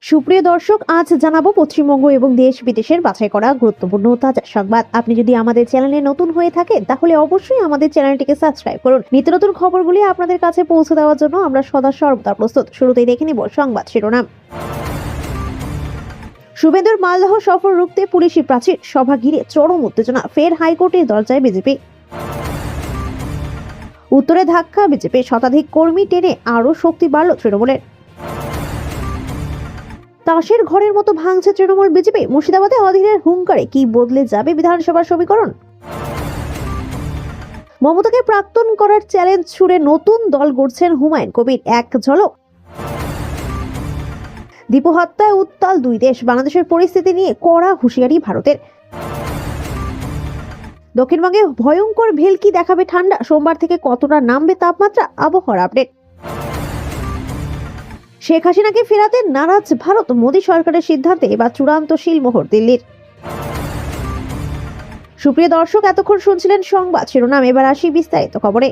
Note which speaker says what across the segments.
Speaker 1: সুপ্রিয় দর্শক, আজ জানাবো পশ্চিমবঙ্গ এবং দেশ বিদেশের বাছাই করা গুরুত্বপূর্ণ তাজা সংবাদ। আপনি যদি আমাদের চ্যানেলে নতুন হয়ে থাকেন তাহলে অবশ্যই আমাদের চ্যানেলটিকে সাবস্ক্রাইব করুন। নিত্য নতুন খবরগুলি আপনাদের কাছে পৌঁছে দেওয়ার জন্য আমরা সদা সর্বদা প্রস্তুত। শুরুতেই দেখে নিব সংবাদ শিরোনাম। শুভেন্দুর মালদহ সফর রুখতে পুলিশি প্রাচীর, সভা ঘিরে চরম উত্তেজনা, ফের হাইকোর্টের দরজায় বিজেপি। উত্তরে ধাক্কা বিজেপি, শতাধিক কর্মী টেনে আরো শক্তি বাড়ল তৃণমূলের। তাসের ঘরের মতো ভাঙছে তৃণমূল বিজেপি, মুর্শিদাবাদে অধীরের হুঙ্কারে কি বদলে যাবে বিধানসভার সমীকরণ। মমতাকে প্রাক্তন করার চ্যালেঞ্জ ছুড়ে নতুন দল গড়ছেন হুমায়ুন কবির, এক ঝলক। দীপু হত্যায় উত্তাল দুই দেশ, বাংলাদেশের পরিস্থিতি নিয়ে কড়া হুঁশিয়ারি ভারতের। দক্ষিণবঙ্গে ভয়ঙ্কর ভেলকি দেখাবে ঠান্ডা, সোমবার থেকে কতটা নামবে তাপমাত্রা, আবহাওয়ার আপডেট। শেখ হাসিনাকে ফেরাতে নারাজ ভারত, মোদী সরকারের সিদ্ধান্তে এবার চূড়ান্ত সিলমোহর দিল্লির। সুপ্রিয় দর্শক, এতক্ষণ শুনছিলেন সংবাদ শিরোনাম, এবার আসি বিস্তারিত খবরে।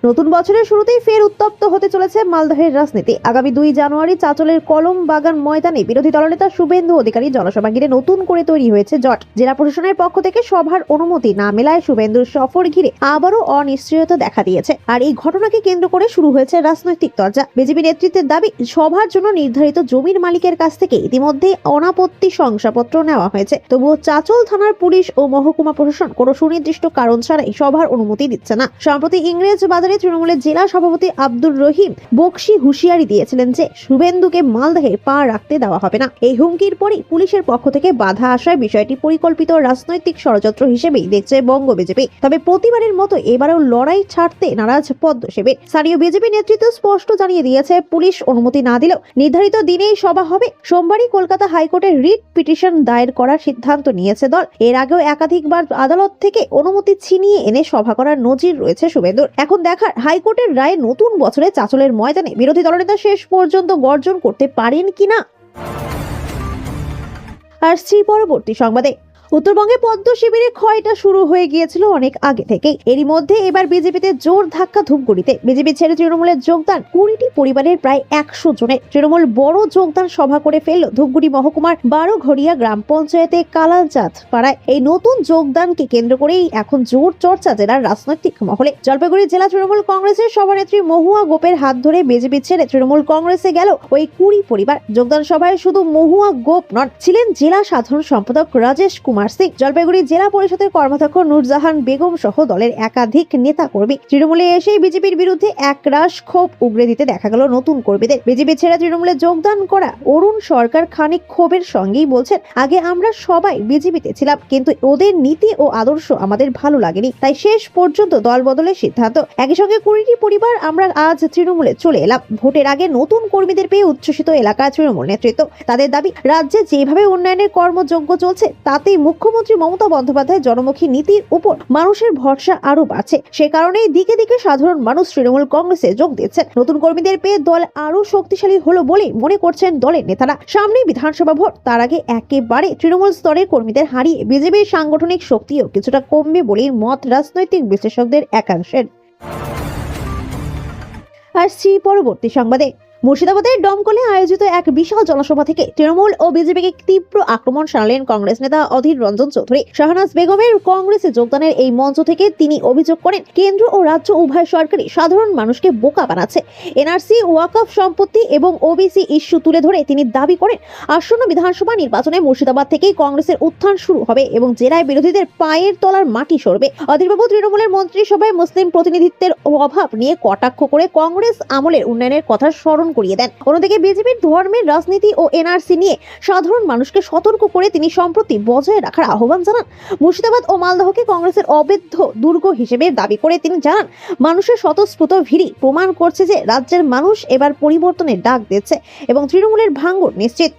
Speaker 1: নতুন বছরের শুরুতেই ফের উত্তপ্ত হতে চলেছে মালদহের রাজনীতি। আগামী 2 জানুয়ারি চাঁচলের কলম বাগান ময়দানে বিরোধী দলনেতা শুভেন্দু অধিকারী জনসভা ঘিরে নতুন করে তৈরি হয়েছে জট। জেলা প্রশাসনের পক্ষ থেকে সভার অনুমতি না মেলায় শুভেন্দুর সফর ঘিরে আবারও অনিশ্চয়তা দেখা দিয়েছে। আর এই ঘটনাকে কেন্দ্র করে শুরু হয়েছে রাজনৈতিক তরজা। বিজেপি নেতৃত্বের দাবি, সভার জন্য নির্ধারিত জমির মালিকের কাছ থেকে ইতিমধ্যেই অনাপত্তি শংসাপত্র নেওয়া হয়েছে। তবুও চাঁচল থানার পুলিশ ও মহকুমা প্রশাসন কোনো সুনির্দিষ্ট কারণ ছাড়াই সভার অনুমতি দিচ্ছে না। সম্প্রতি ইংরেজ বাজারে তৃণমূলের জেলা সভাপতি আব্দুর রহিম বক্সি হুঁশিয়ারি দিয়েছিলেন যে শুভেন্দুকে মালদহে পা রাখতে দেওয়া হবে না। এই হুমকির পরই পুলিশের পক্ষ থেকে বাধা আসায় বিষয়টি পরিকল্পিত রাজনৈতিক ষড়যন্ত্র হিসেবেই দেখছে বঙ্গ বিজেপি। তবে প্রতিবারের মতো এবারেও লড়াই ছাড়তে নারাজ পদ্ম শিবির। স্থানীয় বিজেপি নেতৃত্ব স্পষ্ট জানিয়ে দিয়েছে, পুলিশ অনুমতি না দিলেও নির্ধারিত দিনেই সভা হবে। সোমবারই কলকাতা হাইকোর্টে রিট পিটিশন দায়ের করার সিদ্ধান্ত নিয়েছে দল। এর আগেও একাধিকবার আদালত থেকে অনুমতি ছিনিয়ে এনে সভা করার নজির রয়েছে শুভেন্দুর। এখন দেখার হাইকোর্টের রায়ে নতুন বছরে চাঁচলের ময়দানে বিরোধী দলনেতা শেষ পর্যন্ত গর্জন করতে পারেন কিনা। আসছি পরবর্তী সংবাদে। উত্তরবঙ্গে পদ্ম শিবিরে ক্ষয়টা শুরু হয়ে গিয়েছিল অনেক আগে থেকেই। এরই মধ্যে এবার বিজেপিতে জোর ধাক্কা ধূপগুড়িতে। বিজেপি ছেড়ে তৃণমূলের যোগদান 20টি পরিবারের প্রায় 100 জনের। তৃণমূল বড় যোগদান সভা করে ফেলল ধূপগুড়ি মহকুমার 12 ঘড়িয়া গ্রাম পঞ্চায়েতে কালালচাঁদ পাড়ায়। এই নতুন যোগদানকে কেন্দ্র করেই এখন জোর চর্চা জেলার রাজনৈতিক মহলে। জলপাইগুড়ি জেলা তৃণমূল কংগ্রেসের সভানেত্রী মহুয়া গোপের হাত ধরে বিজেপি ছেড়ে তৃণমূল কংগ্রেসে গেল ওই 20 পরিবার। যোগদান সভায় শুধু মহুয়া গোপ নন, ছিলেন জেলা সাধারণ সম্পাদক রাজেশ কুমার সিং, জলপাইগুড়ি জেলা পরিষদের কর্মাধ্যক্ষ নূরজাহান বেগম সহ দলের একাধিক নেতা কর্মী। তৃণমূলে এসে বিজেপির বিরুদ্ধে একরাশ ক্ষোভ উগরে দিতে দেখা গেল নতুন কর্মীদের। বিজেপি ছেড়ে তৃণমূলে যোগদান করা অরুণ সরকার খানিক ক্ষোভের সঙ্গেই বলছেন, আগে আমরা সবাই বিজেপিতে ছিলাম, কিন্তু ওদের নীতি ও আদর্শ আমাদের ভালো লাগেনি, তাই শেষ পর্যন্ত দল বদলের সিদ্ধান্ত। একই সঙ্গে 20টি পরিবার আমরা আজ তৃণমূলে চলে এলাম। ভোটের আগে নতুন কর্মীদের পেয়ে উচ্ছ্বসিত এলাকার তৃণমূল নেতৃত্ব। তাদের দাবি, রাজ্যে যেভাবে উন্নয়নের কর্মযজ্ঞ চলছে তাতে মুখ্যমন্ত্রী মমতা বন্দ্যোপাধ্যায় জনমুখী নীতির উপর মানুষের ভরসা আরো বাড়ছে। সে কারণেই দিকে দিকে সাধারণ মানুষ তৃণমূল কংগ্রেসে যোগ দিচ্ছেন। নতুন কর্মীদের পেয়ে দল আরো শক্তিশালী হলো বলে মনে করছেন দলের নেতারা। সামনে বিধানসভা ভোট, তার আগে একেবারে তৃণমূল স্তরের কর্মীদের হারিয়ে বিজেপির সাংগঠনিক শক্তিও কিছুটা কমবে বলেই মত রাজনৈতিক বিশ্লেষকদের একাংশের। আসছি পরবর্তী সংবাদে। মুর্শিদাবাদের ডমকলে আয়োজিত এক বিশাল জনসভা থেকে তৃণমূল ও বিজেপিকে তীব্র আক্রমণ শানালেন কংগ্রেস নেতা অধীর রঞ্জন চৌধুরী। শাহনাজ বেগমের কংগ্রেসে যোগদানের এই মঞ্চ থেকে তিনি অভিযোগ করেন, কেন্দ্র ও রাজ্য উভয় সরকারই সাধারণ মানুষকে বোকা বানাচ্ছে। এনআরসি, ওয়াকফ সম্পত্তি এবং ওবিসি ইস্যু তুলে ধরে তিনি দাবি করেন, আসন্ন বিধানসভা নির্বাচনে মুর্শিদাবাদ থেকেই কংগ্রেসের উত্থান শুরু হবে এবং জেলায় বিরোধীদের পায়ের তলার মাটি সরবে। অধীরবাবু তৃণমূলের মন্ত্রিসভায় মুসলিম প্রতিনিধিত্বের অভাব নিয়ে কটাক্ষ করে কংগ্রেস আমলের উন্নয়নের কথা স্মরণ করিয়ে দেন। অন্যদিকে বিজেপির ধর্মের রাজনীতি ও এনআরসি নিয়ে সাধারণ মানুষকে সতর্ক করে তিনি সম্প্রতি বজায় রাখার আহ্বান জানান। মুর্শিদাবাদ ও মালদহকে কংগ্রেসের অবৈধ দুর্গ হিসেবে দাবি করে তিনি জানান, মানুষের স্বতঃস্ফূর্ত ভিড়ই প্রমাণ করছে যে রাজ্যের মানুষ এবার পরিবর্তনের ডাক দিচ্ছে এবং তৃণমূলের ভাঙন নিশ্চিত।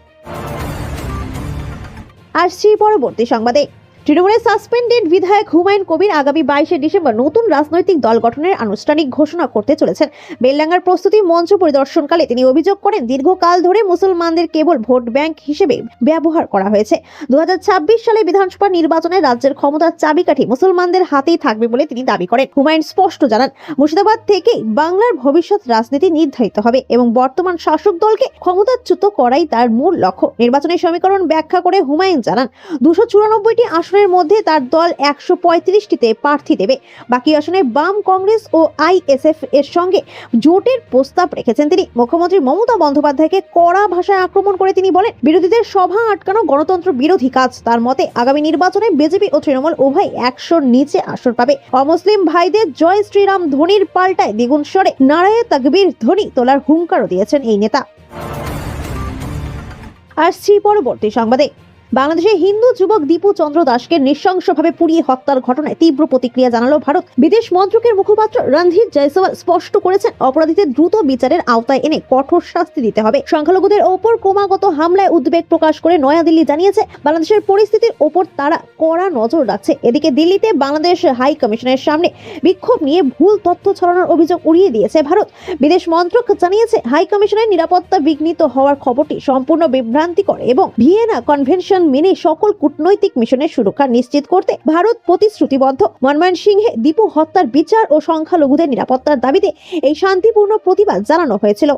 Speaker 1: আসছি পরবর্তী সংবাদে। তৃণমূলের সাসপেন্ডেড বিধায়ক হুমায়ুন কবির আগামী 22শে ডিসেম্বর নতুন রাজনৈতিক দল গঠনের আনুষ্ঠানিক ঘোষণা করতে চলেছেন। বেলডাঙ্গার প্রস্তুতি মঞ্চ পরিদর্শনকালে তিনি অভিযোগ করেন, দীর্ঘকাল ধরে মুসলমানদের কেবল ভোট ব্যাংক হিসেবে ব্যবহার করা হয়েছে। 2026 সালে বিধানসভা নির্বাচনে রাজ্যের ক্ষমতার চাবিকাঠি মুসলমানদের হাতেই থাকবে বলে তিনি দাবি করেন। হুমায়ুন স্পষ্ট জানান, মুর্শিদাবাদ থেকেই বাংলার ভবিষ্যৎ রাজনীতি নির্ধারিত হবে এবং বর্তমান শাসক দলকে ক্ষমতাচ্যুত করাই তার মূল লক্ষ্য। নির্বাচনের সমীকরণ ব্যাখ্যা করে হুমায়ুন জানান, 294টি আসনের মধ্যে তার দল 135টিতে প্রার্থী দেবে। বাকি আসনে বাম, কংগ্রেস ও আইএসএফ এর সঙ্গে জোটের প্রস্তাব রেখেছেন তিনি। মুখ্যমন্ত্রী মমতা বন্দ্যোপাধ্যায়কে কড়া ভাষায় আক্রমণ করে তিনি বলেন, বিরোধীদের সভা আটকানো গণতন্ত্র বিরোধী কাজ। তার মতে আগামী নির্বাচনে বিজেপি ও তৃণমূল উভয় 100-র নিচে আসন পাবে। অমুসলিম ভাইদের জয় শ্রীরাম ধ্বনির পাল্টায় দ্বিগুণ স্বরে নারায়ে তাকবীর ধ্বনি তোলার হুঙ্কারও দিয়েছেন এই নেতা। আসছি পরবর্তী সংবাদে। বাংলাদেশের হিন্দু যুবক দীপু চন্দ্র দাসকে নৃশংসভাবে পুড়িয়ে হত্যার ঘটনায় তীব্র প্রতিক্রিয়া জানালো ভারত। বিদেশ মন্ত্রকের মুখপাত্র রণধীর জয়সওয়াল স্পষ্ট করেছেন, অপরাধীদের দ্রুত বিচারের আওতায় এনে কঠোর শাস্তি দিতে হবে। সংখ্যালঘুদের ওপর ক্রমাগত হামলায় উদ্বেগ প্রকাশ করে নয়াদিল্লি জানিয়েছে, বাংলাদেশের পরিস্থিতির ওপর তারা কড়া নজর রাখছে। এদিকে দিল্লিতে বাংলাদেশ হাই কমিশনের সামনে বিক্ষোভ নিয়ে ভুল তথ্য ছড়ানোর অভিযোগ উড়িয়ে দিয়েছে ভারত। বিদেশ মন্ত্রক জানিয়েছে, হাই কমিশনের নিরাপত্তা বিঘ্নিত হওয়ার খবরটি সম্পূর্ণ বিভ্রান্তিকর এবং ভিয়েনা কনভেনশন মেনে সকল কূটনৈতিক মিশনের সুরক্ষা নিশ্চিত করতে ভারত প্রতিশ্রুতিবদ্ধ। ময়মনসিংহে দীপু হত্যার বিচার ও সংখ্যালঘুদের নিরাপত্তার দাবিতে এই শান্তিপূর্ণ প্রতিবাদ জানানো হয়েছিল।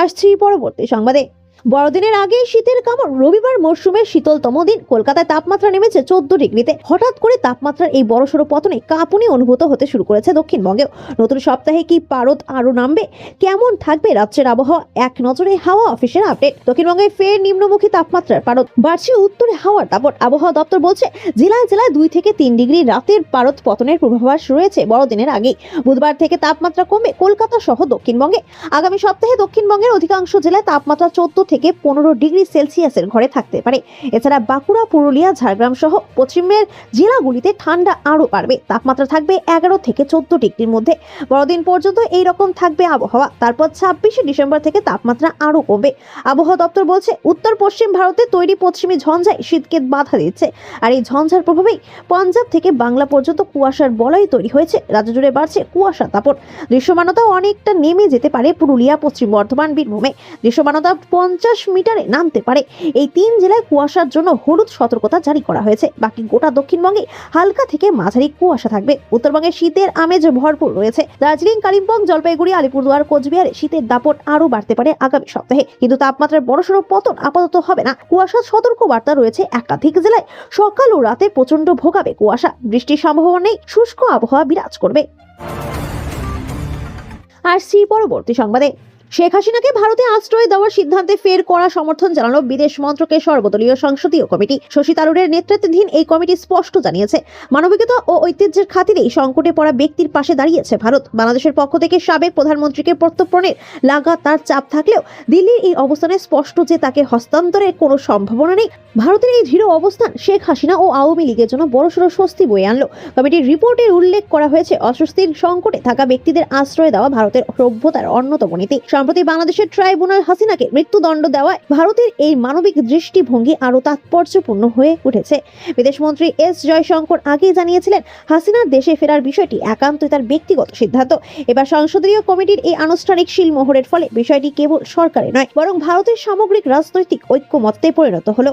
Speaker 1: আসছি পরবর্তী সংবাদে। বড়দিনের আগে শীতের কামড়। রবিবার মরশুমের শীতলতম দিন। কলকাতায় তাপমাত্রা নেমেছে 14 ডিগ্রিতে। হঠাৎ করে তাপমাত্রার এই বড়সড় পতনে কাঁপুনি অনুভূত হতে শুরু করেছে দক্ষিণবঙ্গেও। নতুন সপ্তাহে কি পারদ আরো নামবে? কেমন থাকবে রাজ্যের আবহাওয়া? এক নজরে হাওয়া অফিসের আপডেট। দক্ষিণবঙ্গে ফের নিম্নমুখী তাপমাত্রার পারদ বাড়ছে। উত্তরে হাওয়ার দাপট। আবহাওয়া দপ্তর বলছে, জেলায় জেলায় 2 থেকে 3 ডিগ্রি রাতের পারদ পতনের পূর্বাভাস রয়েছে বড়দিনের আগেই। বুধবার থেকে তাপমাত্রা কমবে কলকাতা সহ দক্ষিণবঙ্গে। আগামী সপ্তাহে দক্ষিণবঙ্গের অধিকাংশ জেলায় তাপমাত্রা 14 থেকে 15 ডিগ্রি সেলসিয়াসের ঘরে থাকতে পারে। এছাড়া বাঁকুড়া, পুরুলিয়া, ঝাড়গ্রাম সহ পশ্চিমের জেলাগুলিতে ঠান্ডা আরো বাড়বে। তাপমাত্রা থাকবে 11 থেকে 14 ডিগ্রির মধ্যে। বড়দিন পর্যন্ত এই রকম থাকবে আবহাওয়া। তারপর 26শে ডিসেম্বর থেকে তাপমাত্রা আরো কমবে। আবহাওয়া দপ্তর বলছে, উত্তর পশ্চিম ভারতে তৈরি পশ্চিমী ঝঞ্ঝায় শীতকে বাধা দিচ্ছে। আর এই ঝঞ্ঝার প্রভাবেই পাঞ্জাব থেকে বাংলা পর্যন্ত কুয়াশার বলয় তৈরি হয়েছে। রাজ্য জুড়ে বাড়ছে কুয়াশার দাপট। দৃশ্যমানতাও অনেকটা নেমে যেতে পারে পুরুলিয়া, পশ্চিম বর্ধমান, বীরভূমে। দৃশ্যমানতা 50 মিটারে নামতে পারে। এই 3 জেলায় কুয়াশার জন্য হলুদ সতর্কতা জারি করা হয়েছে। বাকি গোটা দক্ষিণবঙ্গে হালকা থেকে মাঝারি কুয়াশা থাকবে। উত্তরবঙ্গে শীতের আমেজ ভরপুর রয়েছে। দার্জিলিং, কালিম্পং, জলপাইগুড়ি, আলিপুরদুয়ার, কোচবিহারে শীতের দাপট আরো বাড়তে পারে আগামী সপ্তাহে। কিন্তু তাপমাত্রার বড়সড় পতন আপাতত হবে না। কুয়াশার সতর্ক বার্তা রয়েছে একাধিক জেলায়। সকাল ও রাতে প্রচন্ড ভোগাবে কুয়াশা। বৃষ্টির সম্ভাবনা নেই। শুষ্ক আবহাওয়া বিরাজ করবে। আর পরবর্তী সংবাদে। শেখ হাসিনাকে ভারতে আশ্রয় দেওয়ার সিদ্ধান্তে ফের কড়া সমর্থন জানালো বিদেশ মন্ত্রকের সর্বদলীয় সংসদীয় কমিটি। শশী থারুরের নেতৃত্বাধীন এই কমিটি স্পষ্ট জানিয়েছে, মানবিকতা ও ঐতিহ্যের খাতিরেই সংকটে পড়া ব্যক্তির পাশে দাঁড়িয়েছে ভারত। বাংলাদেশের পক্ষ থেকে সাবেক প্রধানমন্ত্রীকে প্রত্যর্পণের লাগাতার চাপ থাকলেও দিল্লির এই অবস্থানে স্পষ্ট যে তাকে হস্তান্তরের কোনো সম্ভাবনা নেই। ভারতের এই দৃঢ় অবস্থান শেখ হাসিনা ও আওয়ামী লীগের জন্য বড়সড় স্বস্তি বয়ে আনলো। কমিটির রিপোর্টে উল্লেখ করা হয়েছে, অস্বস্তির সংকটে থাকা ব্যক্তিদের আশ্রয় দেওয়া ভারতের সভ্যতার অন্যতম নীতি। সম্প্রতি বাংলাদেশের ট্রাইব্যুনাল হাসিনাকে মৃত্যুদণ্ড দেওয়ায় ভারতের এই মানবিক দৃষ্টিভঙ্গি আরো তাৎপর্যপূর্ণ হয়ে উঠেছে। বিদেশমন্ত্রী এস জয়শঙ্কর আগেই জানিয়েছিলেন, হাসিনার দেশে ফেরার বিষয়টি একান্তই তার ব্যক্তিগত সিদ্ধান্ত। এবার সংসদীয় কমিটির এই আনুষ্ঠানিক শিলমোহরের ফলে বিষয়টি কেবল সরকারের নয়, বরং ভারতের সামগ্রিক রাজনৈতিক ঐক্যমত্যে পরিণত হলো।